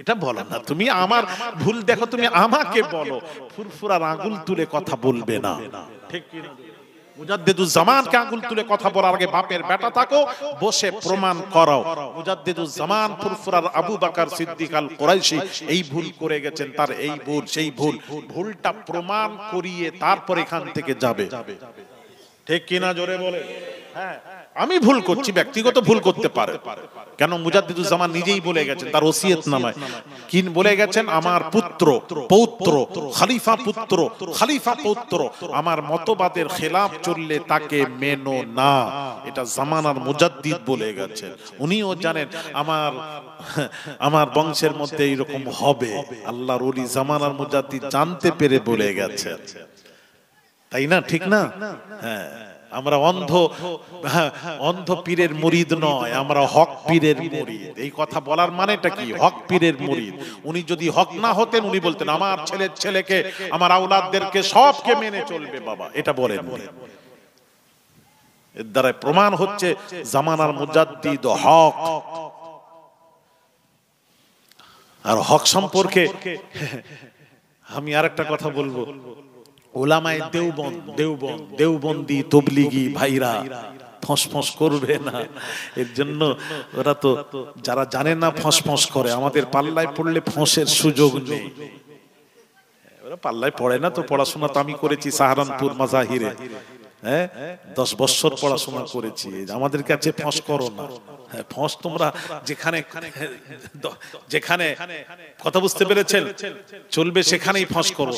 A: এটা বলো না, তুমি আমার ভুল দেখো, তুমি আমাকে বলো, ফুরফুরার আঙুল তুলে কথা বলবে না, ঠিক কি না? মুজাদ্দিদুজ জামানকে আঙুল তুলে কথা বলার আগে বাপের বেটা থাকো, বসে প্রমাণ করো মুজাদ্দিদুজ জামান ফুরফুরার আবু বকর সিদ্দিক আল কুরাইশি এই ভুল করে গেছেন, তার এই ভুল সেই ভুল, ভুলটা প্রমাণ করিয়ে তারপর এখান থেকে যাবে, ঠিক কি না? জোরে বলে। হ্যাঁ, আমি ভুল করছি, ব্যক্তিগত ভুল করতে পারে, কেন মুজাদ্দিদুজ জামান নিজেই বলে গেছেন তার ওসিয়ত নামায়, কি বলে গেছেন? আমার পুত্র পৌত্র খলিফা পুত্র খলিফা পৌত্র আমার মতবাদের খেলাফ চললে তাকে মেনো না, এটা জামানার মুজাদ্দিদ বলে গেছেন। উনিও জানেন আমার বংশের মধ্যে এরকম হবে, আল্লাহর ওলি জামানার মুজাদ্দিদ জানতে পেরে বলে গেছেন, তাই না? ঠিক না? হ্যাঁ, আমরা অন্ধ পীরের মুরিদ নয়, আমরা হক পীরের মুরিদ। এই কথা বলার মানেটা কি? হক পীরের মুরিদ। উনি যদি হক না হতেন উনি বলতেন আমার ছেলের ছেলেকে, আমার আওলাদদেরকে সবকে মেনে চলবে বাবা, এটা বলেন। এর দ্বারা প্রমাণ হচ্ছে জামানার মুজাদ্দিদ হক। আর হক সম্পর্কে আমি আরেকটা কথা বলবো, ওলামায়ে দেওবন্দি তবলিগি ভাইরা ফসফস করবে না, এর জন্য ওরা তো যারা জানে না ফসফস করে, আমাদের পাল্লায় পড়লে ফসের সুযোগ নেই, ওরা পাল্লায় পড়ে না তো। পড়াশোনা তো আমি করেছি সাহারানপুর মাজাহিরে, 10 বছর পড়াশোনা করেছি, আমাদের কাছে ফস করো না। ফস তোমরা যেখানে যেখানে কথা বুঝতে পেরেছেন চলবে সেখানেই ফস করো,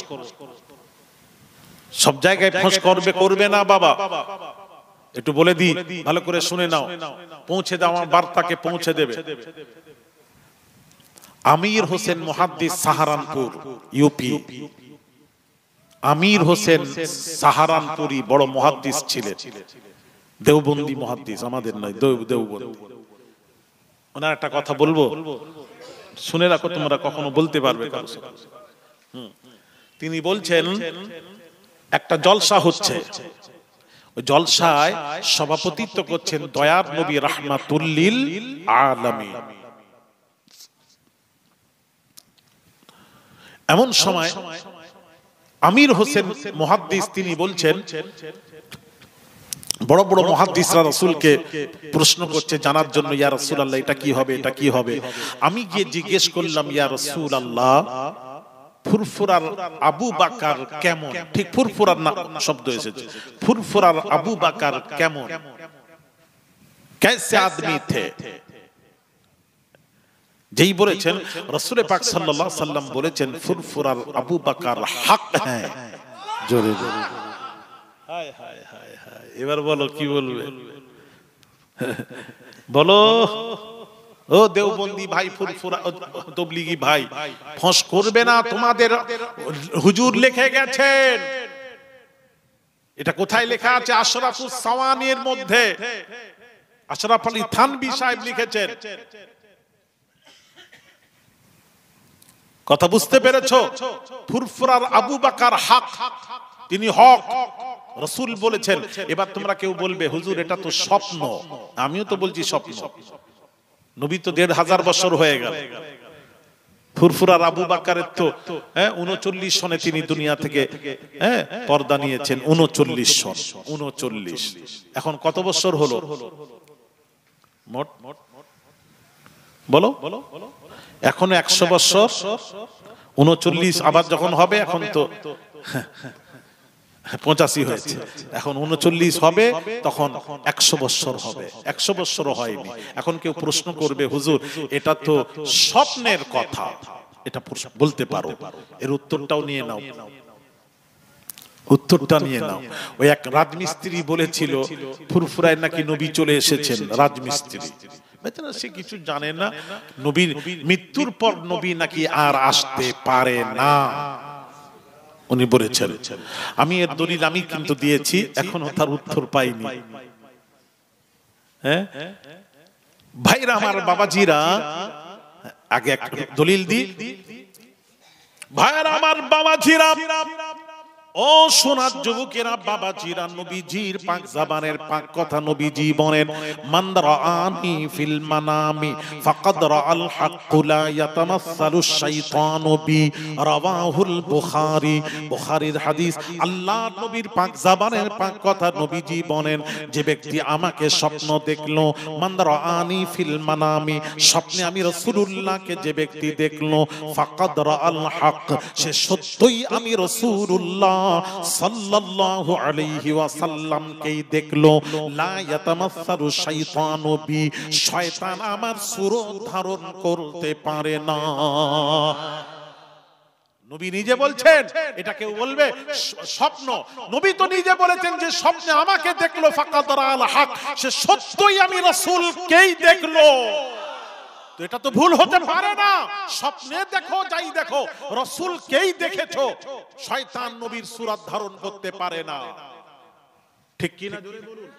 A: সব জায়গায় ফস করবে না বাবা। একটু বলে দিই, ভালো করে শুনে নাও, পৌঁছে দাও, আমার বার্তাকে পৌঁছে দেবে। আমির হোসেন মুহাদ্দিস সাহারানপুর ইউপি, আমির হোসেন সাহারানপুরি বড় মুহাদ্দিস ছিলেন, দেওবন্দি মুহাদ্দিস, আমাদের নয়, দেওবন্দি। ওনার একটা কথা বলবো, শুনে রাখো, তোমরা কখনো বলতে পারবে কারো সাথে। তিনি বলছেন একটা জলসা হচ্ছে, ওই জলসায় সভাপতিত্ব করছেন দয়ার নবী রাহমাতুল লিল আলামিন। এমন সময় আমির হোসেন মুহাদ্দিস তিনি বলছেন, বড় বড় মুহাদ্দিসরা রাসূলকে প্রশ্ন করছে জানার জন্য, ইয়া রাসূলুল্লাহ এটা কি হবে, এটা কি হবে? আমি গিয়ে জিজ্ঞেস করলাম, ইয়া রাসূলুল্লাহ ফুরফুরার আবু বকর কেমন? ঠিক ফুরফুরার না শব্দ এসেছে, ফুরফুরার আবু বকর কেমন, कैसे आदमी थे? যেই বলেছেন রাসূল পাক সাল্লাল্লাহু আলাইহি সাল্লাম বলেছেন ফুরফুরার আবু বকর হক হ্যাঁ। জোরে জোরে হায় হায় হায় হায়, এবার বলো কি বলবে, বলো। ও দেওবন্দি ভাই, ফুরফুরা তবলিগি ভাই, ফস করবে না, তোমাদের হুজুর লিখে গেছেন। এটা কোথায় লেখা আছে? আশরাফুস সাওয়ানির মধ্যে আশরাফ আলী থানভী সাহেব লিখেছেন। কথা বুঝতে পেরেছো? ফুরফুরার আবু বকর হক, তিনি হক, রাসূল বলেছেন। এবার তোমরা কেউ বলবে হুজুর এটা তো স্বপ্ন, আমিও তো বলছি স্বপ্ন, নবী তো 1500 বছর হয়ে গেল। ফুরফুরার আবু বকরের তো 39 সনে তিনি দুনিয়া থেকে পর্দা নিয়েছেন, 39 সন, 39। এখন কত বছর হলো মোট? বলো, এখনো 100 বছর, 39 আবার যখন হবে, এখন তো 85 হয়েছে, এখন 39 হবে, তখন 100 বছর হবে। 100 বছরও হয়নি। এখন কেউ প্রশ্ন করবে হুজুর এটা তো স্বপ্নের কথা, এটা বলতে পারো? এর উত্তরটাও নিয়ে নাও, উত্তরটা নিয়ে নাও। ওই এক রাজমিস্ত্রি বলেছিল ফুরফুরায় নাকি নবী চলে এসেছেন, রাজমিস্ত্রি বেচারা, সে কিছু জানে না, নবীর মৃত্যুর পর নবী নাকি আর আসতে পারে না, উনি বলেছেন। আমি এর দলিল আমি কিন্তু দিয়েছি, এখনো তার উত্তর পাইনি। ভাইরা আমার, বাবাজিরা, আগে এক দলিল দি। ভাইরা আমার, বাবাজিরা, ও সোনার যুবকেরা, বাবাজিরা, নবীজির পাক জবানের পাক কথা নবীজি বলেন, মান রাআনি ফিল মানামি ফাকাদ রাআল হাক্কু লা ইয়াতামাসসালু শাইতানু বি, রাওয়াহুল বুখারী। বুখারীর হাদিস। আল্লাহর নবীর পাক জবানের পাক কথা নবীজি বলেন, যে ব্যক্তি আমাকে স্বপ্ন দেখলো, মান রাআনি ফিল মানামি, স্বপ্নে আমি রাসূলুল্লাহকে যে ব্যক্তি দেখলো, ফাকাদ রাআল হক, সে সত্যই আমি রাসূলুল্লাহ সাল্লাল্লাহু আলাইহি ওয়াসাল্লামকেই দেখলো। লা ইয়াতামাসসালু শাইতানু বি, শয়তান আমার সুরত ধারণ করতে পারে না। নবী নিজে বলছেন, এটা কেউ বলবে স্বপ্ন? নবী তো নিজে বলেছেন যে স্বপ্নে আমাকে দেখলো, ফাকাদ রাআল হক, সে সত্যই আমি রাসূলকেই দেখলো। তো এটা তো ভুল হতে পারে না। স্বপ্নে দেখো, যাই দেখো, রাসূলকেই দেখেছো, শয়তান নবীর সূরত ধারণ করতে পারে না। ঠিক কি না, জোরে বলুন।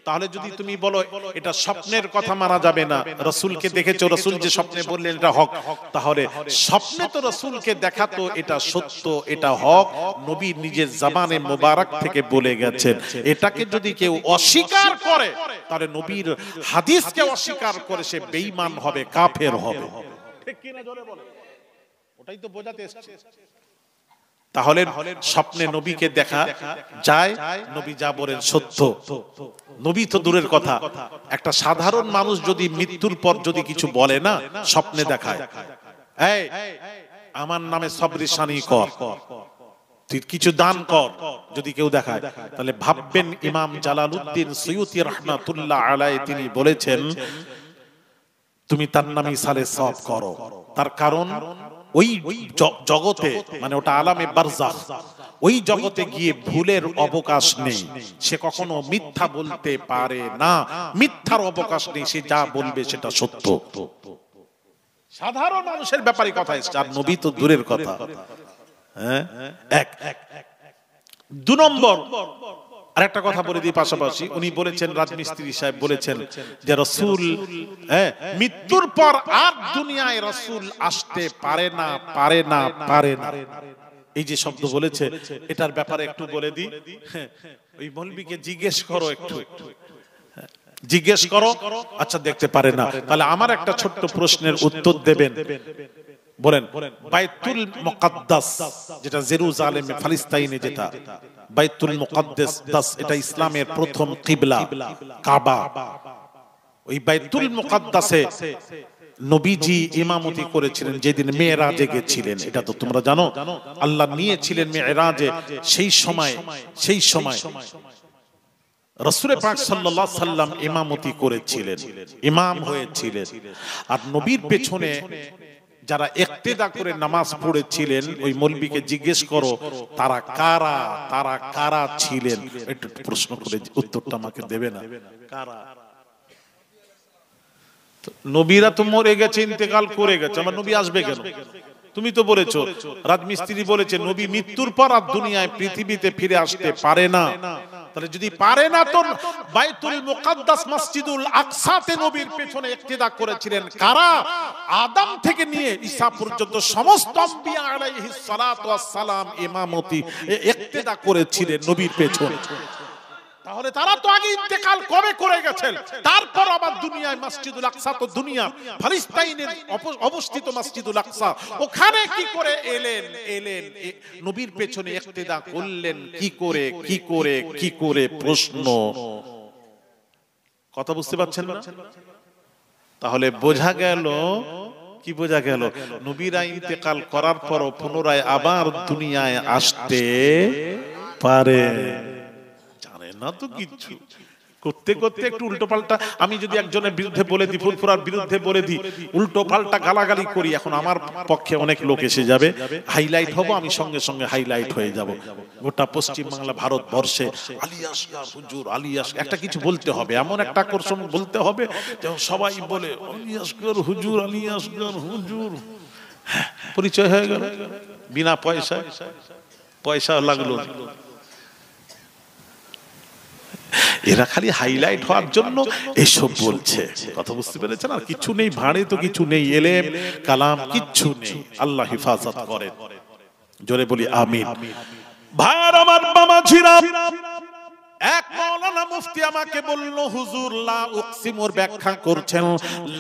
A: তাহলে যদি তুমি বলো এটা স্বপ্নের কথা মানা যাবে না, রাসূলকে দেখেছো, রাসূল যে স্বপ্নে বললেন এটা হক, তাহলে স্বপ্নে তো রাসূলকে দেখা তো এটা সত্য, এটা হক, নবী নিজের জবানে মোবারক থেকে বলে গেছেন। এটাকে যদি কেউ অস্বীকার করে, তাহলে নবীর হাদিসকে অস্বীকার করে সে বেঈমান হবে, কাফের হবে। ঠিক কি না, জোরে বলে। ওটাই তো বোঝাতে এসেছে। তাহলে স্বপ্নে নবীকে দেখা যায়, নবী যা বলেন সত্য। নবী তো দূরের কথা, একটা সাধারণ মানুষ যদি মৃত্যুর পর যদি কিছু বলে না, স্বপ্নে দেখায়, এই আমার নামে সবরিশানি কর, তুই কিছু দান কর, যদি কেউ দেখায়, তাহলে ভাববেন ইমাম জালালউদ্দিন সুয়ুতী রাহমাতুল্লাহ আলাইহি তিনি বলেছেন, তুমি তার নামে সালে সব করো। তার কারণ ওই জগতে, মানে ওটা আলামে বারজাখ, ওই জগতে গিয়ে ভুলের অবকাশ নেই। সে কখনো মিথ্যা বলতে পারে না, মিথ্যার অবকাশ নেই, সে যা বলবে সেটা সত্য। সাধারণ মানুষের ব্যাপারে কথা এসেছে, আর নবী তো দূরের কথা। হ্যাঁ, এক। দু নম্বর আরেকটা কথা বলে দিই পাশাপাশি, উনি বলেছেন, রাজমিস্ত্রি সাহেব বলেছেন যে রাসূল মৃত্যুর পর আর দুনিয়ায় রাসূল আসতে পারে না, পারে না, পারে না। এই যে শব্দ বলেছে, এটার ব্যাপারে একটু বলে দিই। ওই মৌলবীকে জিজ্ঞেস করো, একটু জিজ্ঞেস করো, আচ্ছা দেখতে পারে না, তাহলে আমার একটা ছোট্ট প্রশ্নের উত্তর দেবেন। বলেন, বাইতুল মুকাদ্দাস, যেটা জেরুজালেমে ফিলিস্তিনে, যেটা বাইতুল মুকাদ্দাস, এটা ইসলামের প্রথম কিবলা, কাবা। ওই বাইতুল মুকাদ্দাসে নবীজি ইমামতি করেছিলেন যেদিন মেরাজে গেছিলেন। এটা তো তোমরা জানো, আল্লাহ নিয়েছিলেন মেরাজে। সেই সময় রাসূল পাক সাল্লাল্লাহু আলাইহি সাল্লাম ইমামতি করেছিলেন, ইমাম হয়েছিলেন। আর নবীর পেছনে যারা ইক্তেদা করে নামাজ পড়েছিলেন, ওই মৌলবীকে জিজ্ঞেস করো তারা কারা, তারা কারা ছিলেন। একটু প্রশ্ন করে উত্তরটা আমাকে দেবে না? কারা? নবীরা তো মরে গেছে, ইন্তেকাল করে গেছে, আমার নবী আসবে কেন? তুমি তো বলেছো, রাজমিস্ত্রি বলেছে নবী মৃত্যুর পর আর দুনিয়ায় পৃথিবীতে ফিরে আসতে পারে না। তাহলে যদি পারে না, তো বাইতুল মুকাদ্দাস মসজিদুল আকসাতে নবীর পেছনে ইক্তেদা করেছিলেন কারা? আদম থেকে নিয়ে ঈসা পর্যন্ত সমস্ত আম্বিয়া আলাইহিস সালাতু ওয়াস সালাম ইমামতি ইক্তেদা করেছিলেন নবীর পেছনে। তাহলে তারা তো আগে ইন্তেকাল কবে করে গেছেন, তারপর আবার দুনিয়ায় মসজিদুল আকসা, তো দুনিয়া ফিলিস্তিনের অবস্থিত মসজিদুল আকসা, ওখানে কি করে এলেন নবীর পেছনে ইক্তেদা করলেন কি করে প্রশ্ন। কথা বুঝতে পারছেন না? তাহলে বোঝা গেল কি, বোঝা গেল নবীরা ইন্তেকাল করার পরও পুনরায় আবার দুনিয়ায় আসতে পারে না। তো কিছু করতে করতে একটু উল্টো পাল্টা, আমি যদি একজনের বিরুদ্ধে বলে দিই, ফুরফুরার বিরুদ্ধে বলে দিই, উল্টো পাল্টা গালাগালি করি, এখন আমার পক্ষে অনেক লোক এসে যাবে, হাইলাইট হব, আমি সঙ্গে সঙ্গে হাইলাইট হয়ে যাব। গোটা পশ্চিম বাংলা, ভারতবর্ষে আলী আসগার হুজুর, আলী আসগার, একটা কিছু বলতে হবে, এমন একটা আকর্ষণ বলতে হবে যেমন সবাই বলে আলী আসগার হুজুর, আলী আসগার হুজুর। পরিচয় হয়ে গেল বিনা পয়সা লাগলো। এরা খালি হাইলাইট হওয়ার জন্য এসব বলছে। কথা বুঝতে পেরেছেন? আর কিছু নেই, ভাঁড়ে তো কিছু নেই, এলেম কালাম কিচ্ছু নেই। আল্লাহ হেফাজত করেন, জোরে বলি আমিন। ভাইয়ার আমার, বাবাজিরা, এক মাওলানা মুফতি আমাকে বলল, হুজুর লা উকসিমুর ব্যাখ্যা করছেন